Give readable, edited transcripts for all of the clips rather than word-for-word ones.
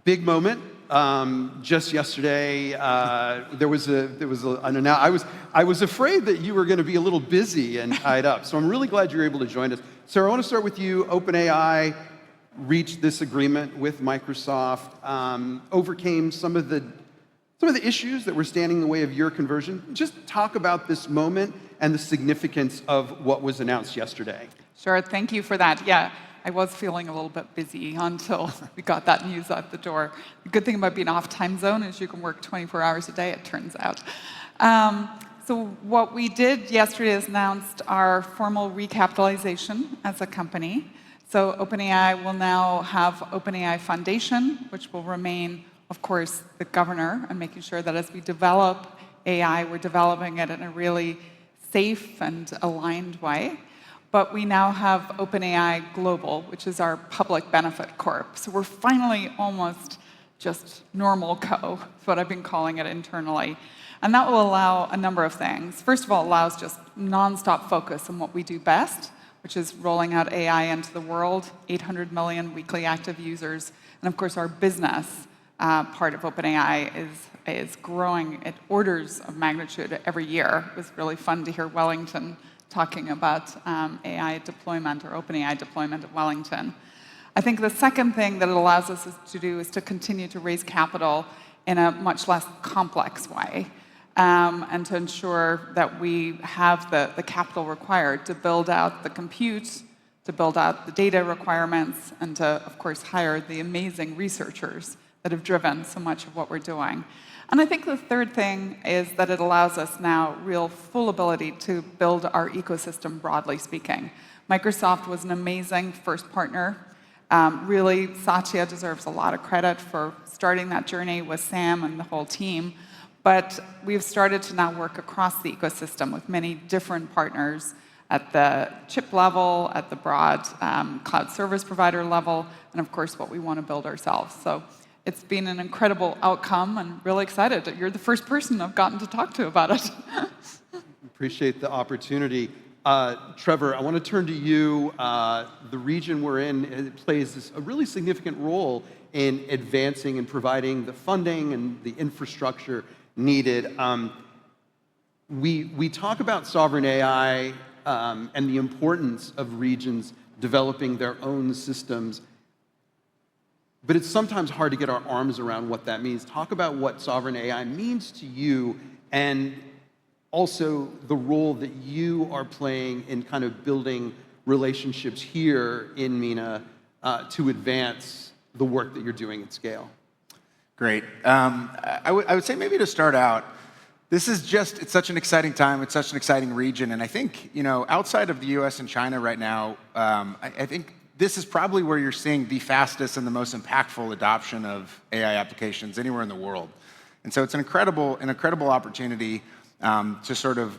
Big moment. Just yesterday, there was an announcement. I was afraid that you were going to be a little busy and tied up, so I'm really glad you're able to join us. Sarah, I want to start with you. OpenAI reached this agreement with Microsoft, overcame some of the issues that were standing in the way of your conversion. Just talk about this moment and the significance of what was announced yesterday. Sure, thank you for that. Yeah, I was feeling a little bit busy until we got that news out the door. The good thing about being off time zone is you can work 24 hours a day, it turns out. So what we did yesterday is announced our formal recapitalization as a company. So OpenAI will now have OpenAI Foundation, which will remain, of course, the governor, and making sure that as we develop AI, we're developing it in a really safe and aligned way. But we now have OpenAI Global, which is our public benefit corp. So we're finally almost just normal co, is what I've been calling it internally. And that will allow a number of things. First of all, it allows just nonstop focus on what we do best, which is rolling out AI into the world, 800 million weekly active users. And of course, our business part of OpenAI is growing at orders of magnitude every year. It was really fun to hear Wellington talking about AI deployment or OpenAI deployment at Wellington. I think the second thing that it allows us to do is to continue to raise capital in a much less complex way, and to ensure that we have the capital required to build out the compute, to build out the data requirements, and to, of course, hire the amazing researchers that have driven so much of what we're doing. And I think the third thing is that it allows us now real full ability to build our ecosystem, broadly speaking. Microsoft was an amazing first partner. Really, Satya deserves a lot of credit for starting that journey with Sam and the whole team. But we've started to now work across the ecosystem with many different partners at the chip level, at the broad cloud service provider level, and of course, what we want to build ourselves. So it's been an incredible outcome, and really excited that you're the first person I've gotten to talk to about it. Appreciate the opportunity. Trevor, I want to turn to you. The region we're in, it plays a really significant role in advancing and providing the funding and the infrastructure needed. We talk about sovereign AI and the importance of regions developing their own systems. But it's sometimes hard to get our arms around what that means. Talk about what sovereign AI means to you, and also the role that you are playing in kind of building relationships here in MENA to advance the work that you're doing at scale. Great. I would say maybe to start out, it's such an exciting time, it's such an exciting region, and I think, outside of the US and China right now, I think this is probably where you're seeing the fastest and the most impactful adoption of AI applications anywhere in the world. And so it's an incredible opportunity to sort of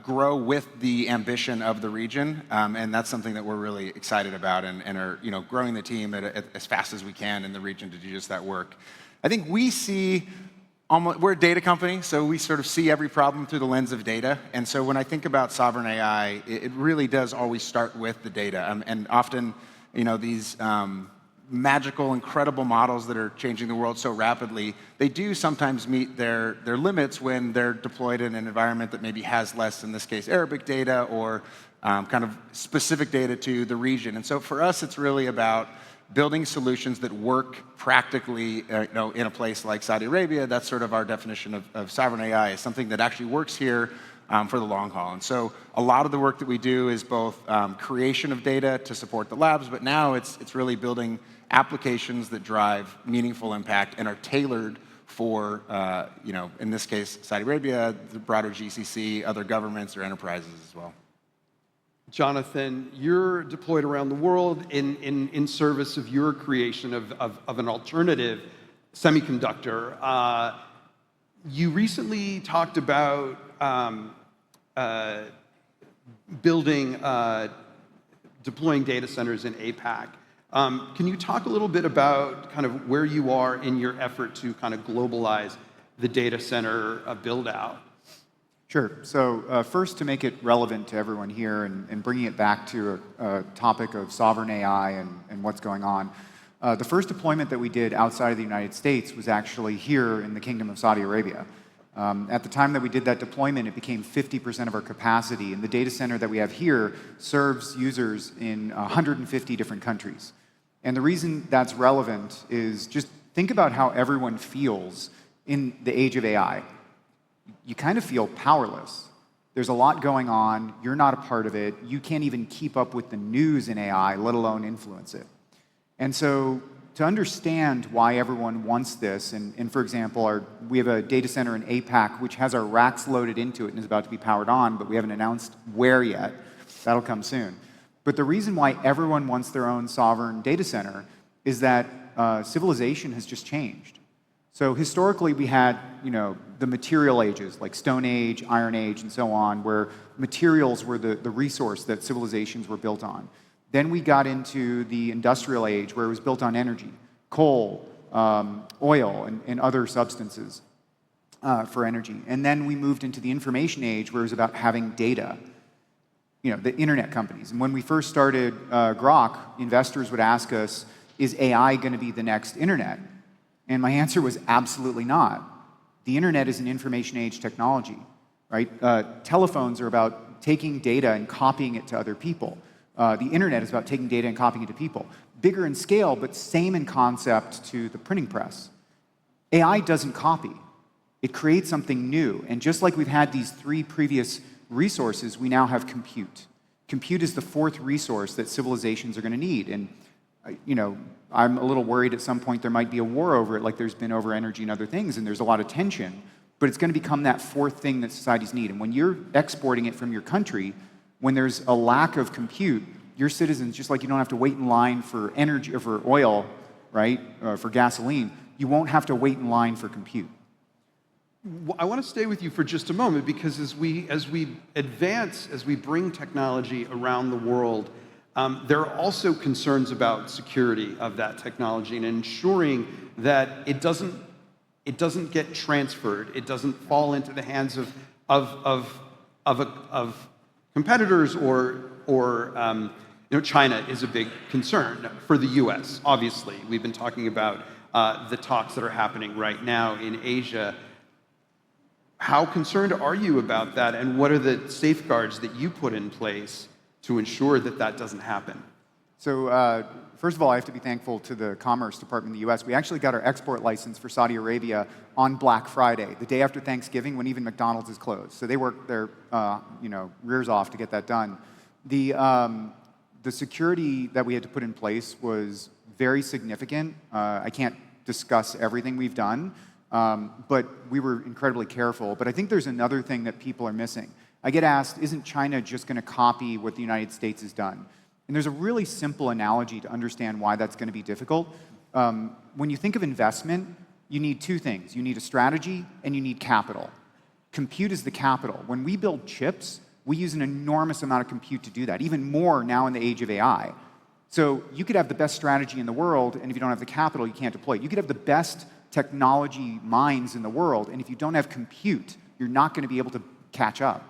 grow with the ambition of the region, and that's something that we're really excited about, and are growing the team as fast as we can in the region to do just that work. I think we're a data company, so we sort of see every problem through the lens of data. And so when I think about sovereign AI, it really does always start with the data. And often, these magical, incredible models that are changing the world so rapidly, they do sometimes meet their limits when they're deployed in an environment that maybe has less, in this case, Arabic data or kind of specific data to the region. And so for us, it's really about building solutions that work practically in a place like Saudi Arabia. That's sort of our definition of sovereign AI, is something that actually works here for the long haul. And so a lot of the work that we do is both creation of data to support the labs, but now it's really building applications that drive meaningful impact and are tailored for, in this case, Saudi Arabia, the broader GCC, other governments or enterprises as well. Jonathan, you're deployed around the world in service of your creation of an alternative semiconductor. You recently talked about deploying data centers in APAC. Can you talk a little bit about kind of where you are in your effort to kind of globalize the data center build-out? Sure. So first, to make it relevant to everyone here and bringing it back to a topic of sovereign AI and what's going on, The first deployment that we did outside of the United States was actually here in the Kingdom of Saudi Arabia. At the time that we did that deployment, it became 50% of our capacity, and the data center that we have here serves users in 150 different countries. And the reason that's relevant is just think about how everyone feels in the age of AI. You kind of feel powerless. There's a lot going on, you're not a part of it, you can't even keep up with the news in AI, let alone influence it. And so to understand why everyone wants this, and for example, we have a data center in APAC which has our racks loaded into it and is about to be powered on, but we haven't announced where yet. That'll come soon. But the reason why everyone wants their own sovereign data center is that civilization has just changed. So historically we had, the material ages, like Stone Age, Iron Age, and so on, where materials were the resource that civilizations were built on. Then we got into the industrial age, where it was built on energy, coal, oil, and other substances for energy. And then we moved into the information age, where it was about having data, the internet companies. And when we first started Groq, investors would ask us, is AI going to be the next internet? And my answer was absolutely not. The internet is an information age technology, right? Telephones are about taking data and copying it to other people. The internet is about taking data and copying it to people. Bigger in scale, but same in concept to the printing press. AI doesn't copy. It creates something new. And just like we've had these 3 previous resources, we now have compute. Compute is the 4th resource that civilizations are going to need. And, I'm a little worried at some point there might be a war over it, like there's been over energy and other things, and there's a lot of tension. But it's going to become that 4th thing that societies need. And when you're exporting it from your country, when there's a lack of compute, your citizens, just like you don't have to wait in line for energy or for oil, right, or for gasoline, you won't have to wait in line for compute. I want to stay with you for just a moment, because as we advance, as we bring technology around the world, there are also concerns about security of that technology and ensuring that it doesn't get transferred, it doesn't fall into the hands of competitors or China is a big concern for the U.S. Obviously, we've been talking about the talks that are happening right now in Asia. How concerned are you about that, and what are the safeguards that you put in place to ensure that that doesn't happen? So first of all, I have to be thankful to the Commerce Department in the U.S. We actually got our export license for Saudi Arabia on Black Friday, the day after Thanksgiving, when even McDonald's is closed. So they worked their rears off to get that done. The security that we had to put in place was very significant. I can't discuss everything we've done, but we were incredibly careful. But I think there's another thing that people are missing. I get asked, isn't China just going to copy what the United States has done? And there's a really simple analogy to understand why that's going to be difficult. When you think of investment, you need 2 things. You need a strategy and you need capital. Compute is the capital. When we build chips, we use an enormous amount of compute to do that, even more now in the age of AI. So you could have the best strategy in the world, and if you don't have the capital, you can't deploy it. You could have the best technology minds in the world, and if you don't have compute, you're not going to be able to catch up.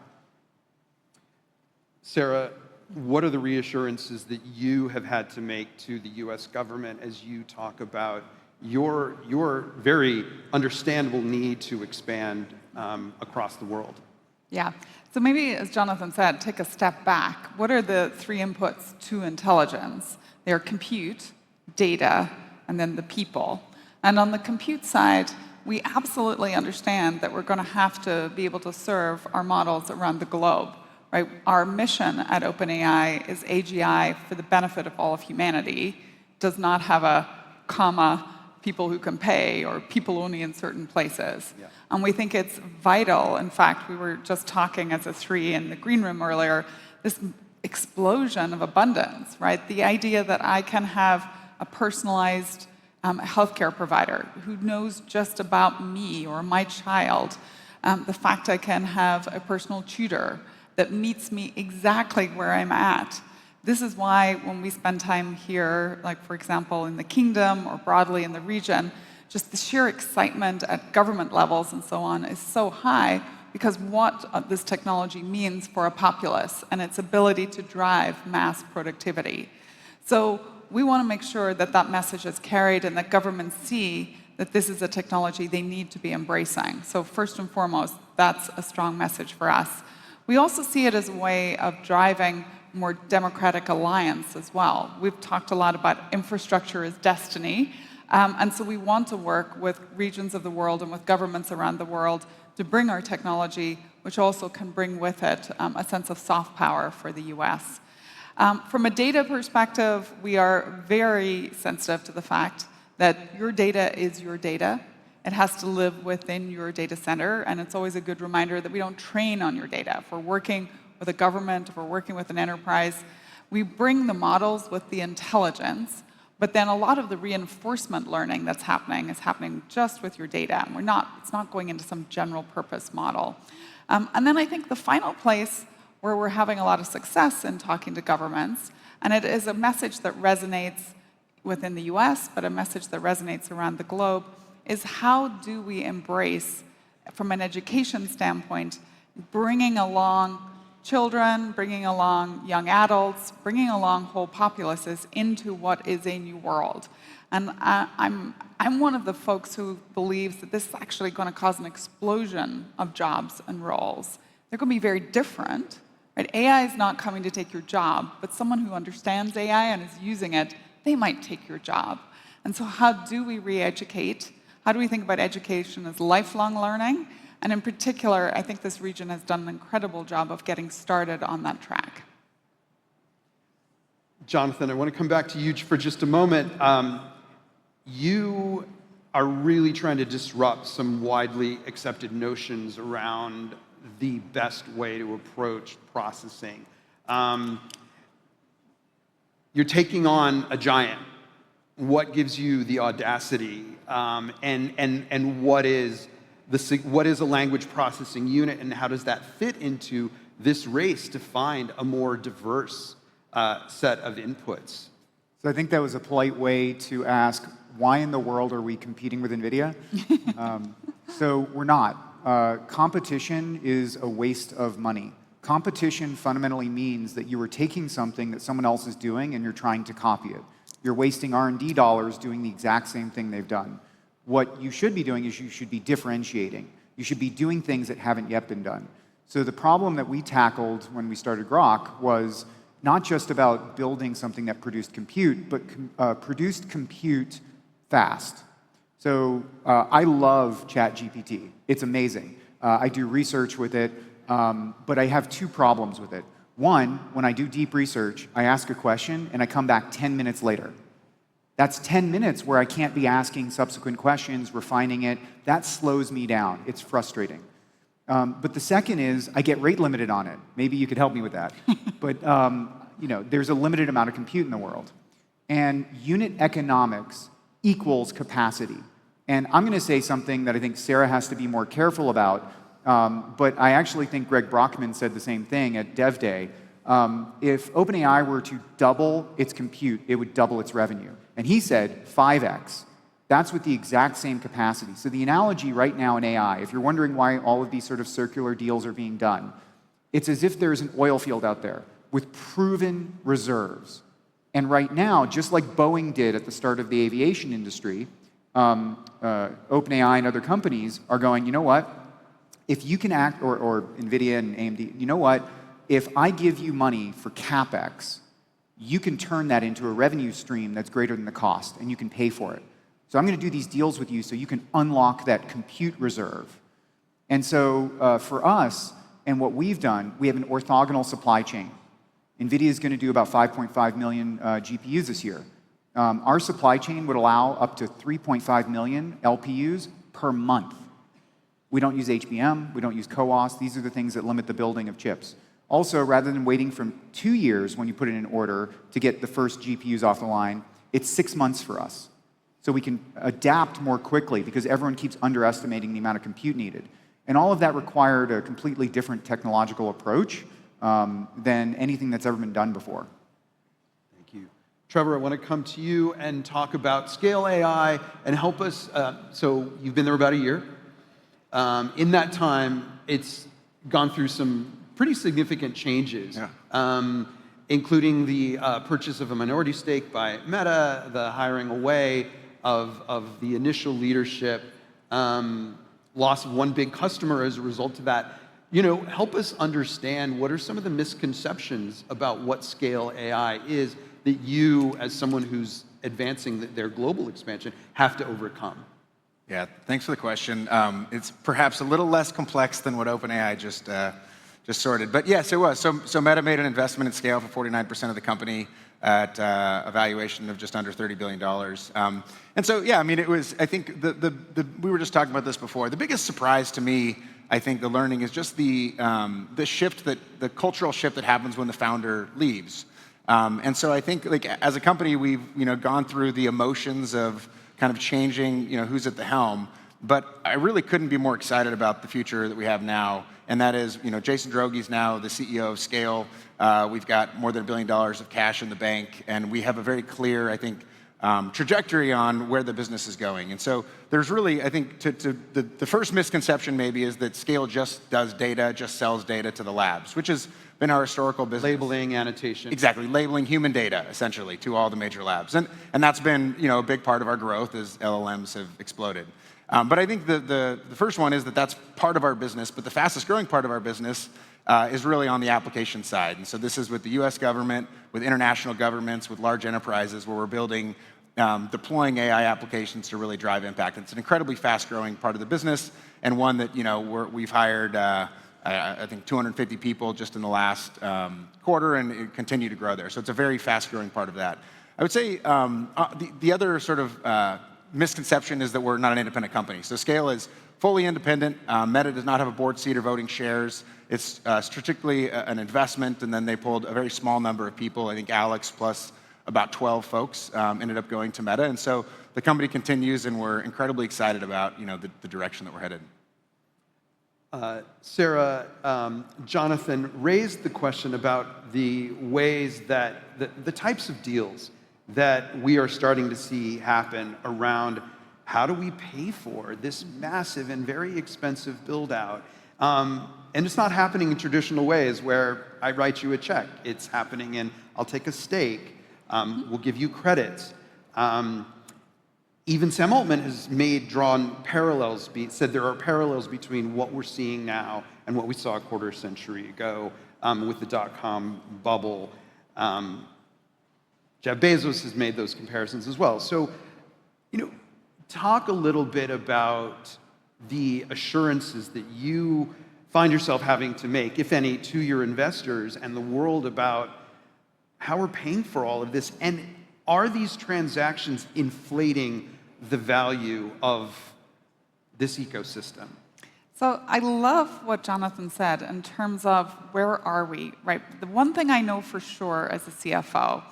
Sarah, what are the reassurances that you have had to make to the U.S. government as you talk about your very understandable need to expand across the world? Yeah. So maybe, as Jonathan said, take a step back. What are the 3 inputs to intelligence? They are compute, data, and then the people. And on the compute side, we absolutely understand that we're going to have to be able to serve our models around the globe. Right? Our mission at OpenAI is AGI for the benefit of all of humanity. Does not have a comma, people who can pay, or people only in certain places. Yeah. And we think it's vital. In fact, we were just talking as a 3 in the green room earlier, this explosion of abundance, right? The idea that I can have a personalized healthcare provider who knows just about me or my child. The fact I can have a personal tutor that meets me exactly where I'm at. This is why when we spend time here, like for example in the kingdom or broadly in the region, just the sheer excitement at government levels and so on is so high, because what this technology means for a populace and its ability to drive mass productivity. So we want to make sure that that message is carried and that governments see that this is a technology they need to be embracing. So first and foremost, that's a strong message for us. We also see it as a way of driving more democratic alliance as well. We've talked a lot about infrastructure as destiny, and so we want to work with regions of the world and with governments around the world to bring our technology, which also can bring with it a sense of soft power for the US. From a data perspective, we are very sensitive to the fact that your data is your data. It has to live within your data center, and it's always a good reminder that we don't train on your data. If we're working with a government, if we're working with an enterprise, we bring the models with the intelligence, but then a lot of the reinforcement learning that's happening is happening just with your data. And it's not going into some general purpose model. And then I think the final place where we're having a lot of success in talking to governments, and it is a message that resonates within the US, but a message that resonates around the globe, is how do we embrace, from an education standpoint, bringing along children, bringing along young adults, bringing along whole populaces into what is a new world. And I'm one of the folks who believes that this is actually going to cause an explosion of jobs and roles. They're going to be very different. Right? AI is not coming to take your job, but someone who understands AI and is using it, they might take your job. And so how do we re-educate? How do we think about education as lifelong learning? And in particular, I think this region has done an incredible job of getting started on that track. Jonathan, I want to come back to you for just a moment. You are really trying to disrupt some widely accepted notions around the best way to approach processing. You're taking on a giant. What gives you the audacity, and what is a language processing unit, and how does that fit into this race to find a more diverse set of inputs? So I think that was a polite way to ask, why in the world are we competing with NVIDIA? So we're not. Competition is a waste of money. Competition fundamentally means that you are taking something that someone else is doing and you're trying to copy it. You're wasting R&D dollars doing the exact same thing they've done. What you should be doing is you should be differentiating. You should be doing things that haven't yet been done. So the problem that we tackled when we started Groq was not just about building something that produced compute, but produced compute fast. So I love ChatGPT. It's amazing. I do research with it, but I have two problems with it. One, when I do deep research, I ask a question and I come back 10 minutes later. That's 10 minutes where I can't be asking subsequent questions, refining it. That slows me down. It's frustrating. But the second is I get rate limited on it. Maybe you could help me with that. But there's a limited amount of compute in the world. And unit economics equals capacity. And I'm going to say something that I think Sarah has to be more careful about, but I actually think Greg Brockman said the same thing at Dev Day. If OpenAI were to double its compute, it would double its revenue. And he said 5x. That's with the exact same capacity. So the analogy right now in AI, if you're wondering why all of these sort of circular deals are being done, it's as if there's an oil field out there with proven reserves. And right now, just like Boeing did at the start of the aviation industry, OpenAI and other companies are going, you know what? If you can act, or NVIDIA and AMD, you know what? If I give you money for CapEx, you can turn that into a revenue stream that's greater than the cost, and you can pay for it. So I'm going to do these deals with you so you can unlock that compute reserve. And so for us, and what we've done, we have an orthogonal supply chain. NVIDIA is going to do about 5.5 million GPUs this year. Our supply chain would allow up to 3.5 million LPUs per month. We don't use HBM, we don't use CoWoS. These are the things that limit the building of chips. Also, rather than waiting from 2 years when you put in an order to get the first GPUs off the line, it's 6 months for us. So we can adapt more quickly because everyone keeps underestimating the amount of compute needed. And all of that required a completely different technological approach than anything that's ever been done before. Thank you. Trevor, I want to come to you and talk about Scale AI and help us. So you've been there about a year. In that time, it's gone through some pretty significant changes. Yeah. including the purchase of a minority stake by Meta, the hiring away of the initial leadership, loss of one big customer as a result of that. Help us understand what are some of the misconceptions about what scale AI is that you, as someone who's advancing their global expansion, have to overcome. Yeah, thanks for the question. It's perhaps a little less complex than what OpenAI just sorted. But yes, it was. So Meta made an investment in Scale for 49% of the company at a valuation of just under $30 billion. And so, yeah, I mean, it was, I think, we were just talking about this before. The biggest surprise to me, I think, the learning is just the shift, the cultural shift that happens when the founder leaves. And so I think, like, as a company, we've gone through the emotions of kind of changing who's at the helm. But I really couldn't be more excited about the future that we have now. And that is, Jason Droge's now the CEO of Scale. We've got more than $1 billion of cash in the bank, and we have a very clear, I think, trajectory on where the business is going. And so there's really, I think, the first misconception maybe is that Scale just does data, just sells data to the labs, which has been our historical business. Labeling, annotation. Exactly, labeling human data, essentially, to all the major labs. And that's been a big part of our growth as LLMs have exploded. But I think the first one is that's part of our business, but the fastest growing part of our business is really on the application side. And so this is with the US government, with international governments, with large enterprises, where we're building, deploying AI applications to really drive impact. It's an incredibly fast growing part of the business, and one that we've hired, I think, 250 people just in the last quarter, and continue to grow there. So it's a very fast growing part of that. I would say the other sort of misconception is that we're not an independent company. So Scale is fully independent. Meta does not have a board seat or voting shares. It's strategically an investment, and then they pulled a very small number of people. I think Alex plus about 12 folks ended up going to Meta. And so the company continues, and we're incredibly excited about the direction that we're headed. Sarah, Jonathan raised the question about the ways that the types of deals that we are starting to see happen around how do we pay for this massive and very expensive build out. And it's not happening in traditional ways where I write you a check. It's happening in, I'll take a stake, we'll give you credits. Even Sam Altman has drawn parallels, said there are parallels between what we're seeing now and what we saw a quarter century ago with the dot-com bubble. Jeff Bezos has made those comparisons as well. So, talk a little bit about the assurances that you find yourself having to make, if any, to your investors and the world about how we're paying for all of this. And are these transactions inflating the value of this ecosystem? So I love what Jonathan said in terms of where are we, right? The one thing I know for sure as a CFO,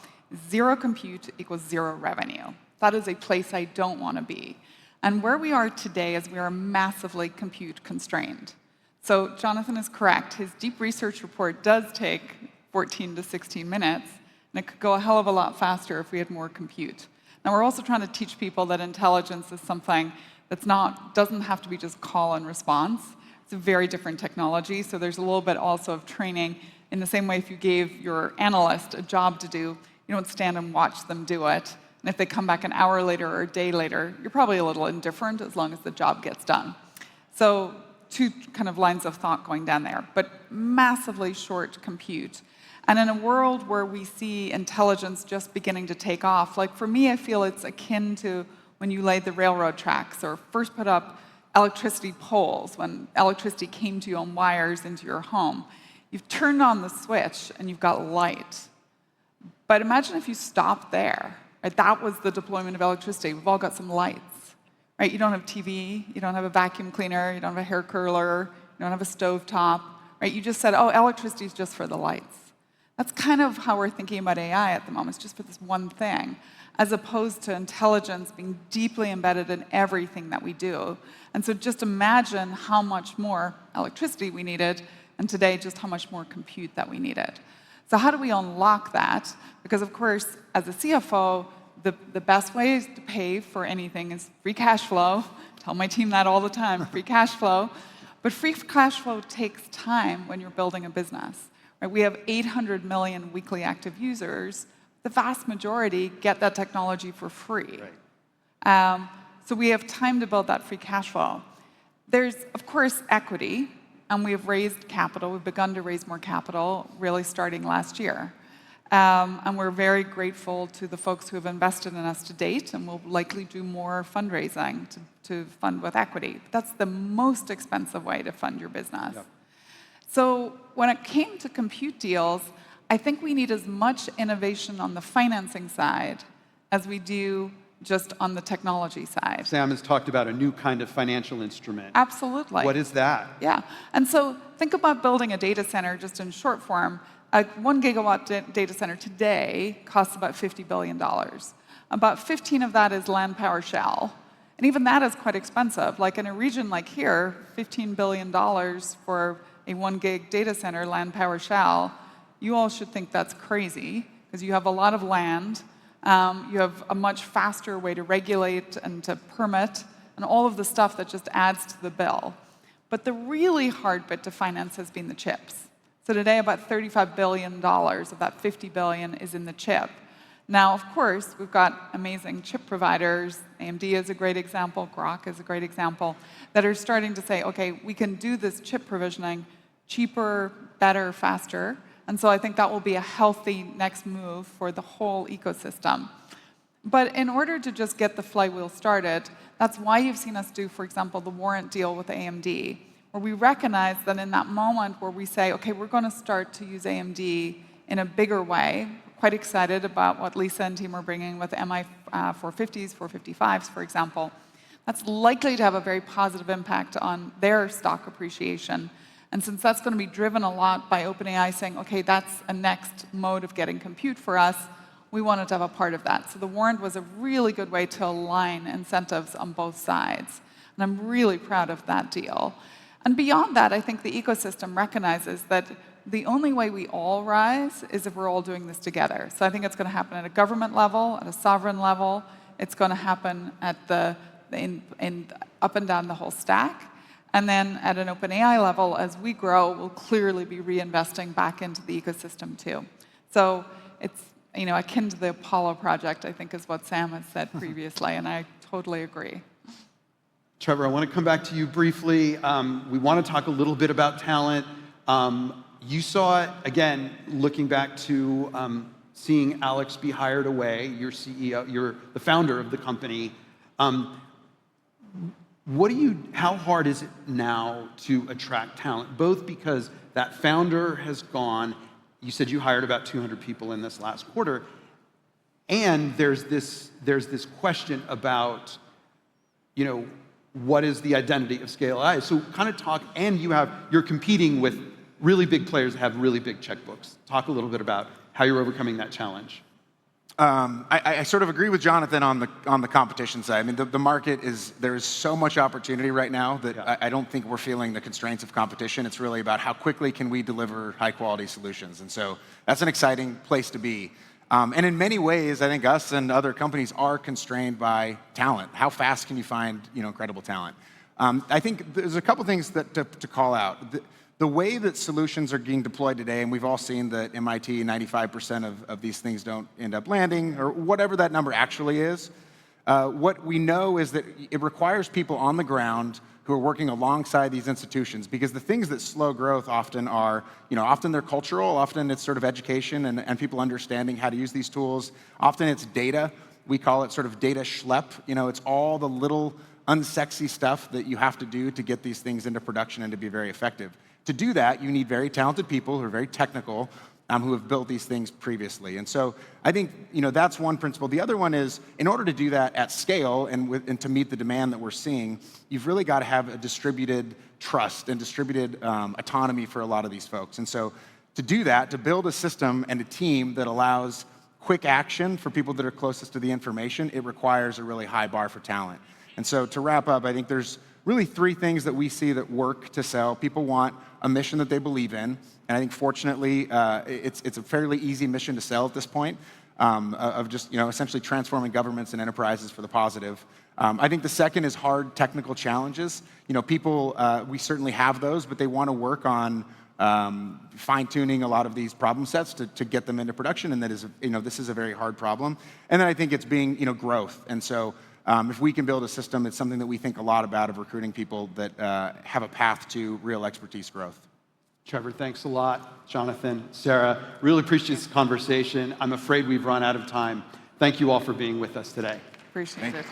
zero compute equals zero revenue. That is a place I don't want to be. And where we are today is we are massively compute constrained. So Jonathan is correct. His deep research report does take 14 to 16 minutes, and it could go a hell of a lot faster if we had more compute. Now, we're also trying to teach people that intelligence is something that's doesn't have to be just call and response. It's a very different technology, so there's a little bit also of training. In the same way, if you gave your analyst a job to do, you don't stand and watch them do it. And if they come back an hour later or a day later, you're probably a little indifferent as long as the job gets done. So two kind of lines of thought going down there, but massively short compute. And in a world where we see intelligence just beginning to take off, like for me, I feel it's akin to when you laid the railroad tracks or first put up electricity poles, when electricity came to you on wires into your home. You've turned on the switch and you've got light. But imagine if you stopped there. Right? That was the deployment of electricity. We've all got some lights. Right? You don't have TV, you don't have a vacuum cleaner, you don't have a hair curler, you don't have a stovetop. Right? You just said, oh, electricity is just for the lights. That's kind of how we're thinking about AI at the moment. It's just for this one thing, as opposed to intelligence being deeply embedded in everything that we do. And so just imagine how much more electricity we needed, and today just how much more compute that we needed. So how do we unlock that? Because of course, as a CFO, the best way to pay for anything is free cash flow. Tell my team that all the time, free cash flow. But free cash flow takes time when you're building a business. Right? We have 800 million weekly active users. The vast majority get that technology for free. Right. So we have time to build that free cash flow. There's, of course, equity, and we have raised capital. We've begun to raise more capital, really starting last year. And we're very grateful to the folks who have invested in us to date, and we'll likely do more fundraising to fund with equity. That's the most expensive way to fund your business. Yep. So when it came to compute deals, I think we need as much innovation on the financing side as we do just on the technology side. Sam has talked about a new kind of financial instrument. Absolutely. What is that? Yeah. And so think about building a data center just in short form. A 1 gigawatt data center today costs about $50 billion. About 15 of that is land, power, shell. And even that is quite expensive. Like in a region like here, $15 billion for a 1 gig data center, land, power, shell, you all should think that's crazy because you have a lot of land. You have a much faster way to regulate and to permit and all of the stuff that just adds to the bill. But the really hard bit to finance has been the chips. So today, about $35 billion of that $50 billion is in the chip. Now, of course, we've got amazing chip providers. AMD is a great example. Groq is a great example that are starting to say, OK, we can do this chip provisioning cheaper, better, faster. And so I think that will be a healthy next move for the whole ecosystem. But in order to just get the flywheel started, that's why you've seen us do, for example, the warrant deal with AMD, where we recognize that in that moment where we say, OK, we're going to start to use AMD in a bigger way, quite excited about what Lisa and team are bringing with MI 450s, 455s, for example, that's likely to have a very positive impact on their stock appreciation. And since that's going to be driven a lot by OpenAI saying, OK, that's a next mode of getting compute for us, we wanted to have a part of that. So the warrant was a really good way to align incentives on both sides. And I'm really proud of that deal. And beyond that, I think the ecosystem recognizes that the only way we all rise is if we're all doing this together. So I think it's going to happen at a government level, at a sovereign level. It's going to happen at up and down the whole stack. And then at an OpenAI level, as we grow, we'll clearly be reinvesting back into the ecosystem too. So it's akin to the Apollo project, I think is what Sam has said previously, and I totally agree. Trevor, I want to come back to you briefly. We want to talk a little bit about talent. You saw it, again, looking back to seeing Alex be hired away, your CEO, you're the founder of the company. How hard is it now to attract talent? Both because that founder has gone, you said you hired about 200 people in this last quarter, and there's this question about, what is the identity of Scale AI? So kind of talk, and you're competing with really big players that have really big checkbooks. Talk a little bit about how you're overcoming that challenge. I sort of agree with Jonathan on the competition side. I mean, the market there is so much opportunity right now that I don't think we're feeling the constraints of competition. It's really about how quickly can we deliver high quality solutions. And so that's an exciting place to be. And in many ways, I think us and other companies are constrained by talent. How fast can you find incredible talent? I think there's a couple things to call out. The way that solutions are being deployed today, and we've all seen that MIT, 95% of these things don't end up landing, or whatever that number actually is. What we know is that it requires people on the ground who are working alongside these institutions, because the things that slow growth often are, often they're cultural, often it's sort of education and people understanding how to use these tools. Often it's data. We call it sort of data schlep. It's all the little unsexy stuff that you have to do to get these things into production and to be very effective. To do that, you need very talented people who are very technical, who have built these things previously. And so I think that's one principle. The other one is, in order to do that at scale and to meet the demand that we're seeing, you've really got to have a distributed trust and distributed autonomy for a lot of these folks. And so to do that, to build a system and a team that allows quick action for people that are closest to the information, it requires a really high bar for talent. And so to wrap up, I think there's really three things that we see that work to sell. People want a mission that they believe in, and I think fortunately it's a fairly easy mission to sell at this point, of just essentially transforming governments and enterprises for the positive. I think the second is hard technical challenges. People, we certainly have those, but they want to work on fine-tuning a lot of these problem sets to get them into production, and that is, this is a very hard problem. And then I think it's being, growth. And so if we can build a system, it's something that we think a lot about of recruiting people that have a path to real expertise growth. Trevor, thanks a lot. Jonathan, Sarah, really appreciate this conversation. I'm afraid we've run out of time. Thank you all for being with us today. Appreciate it.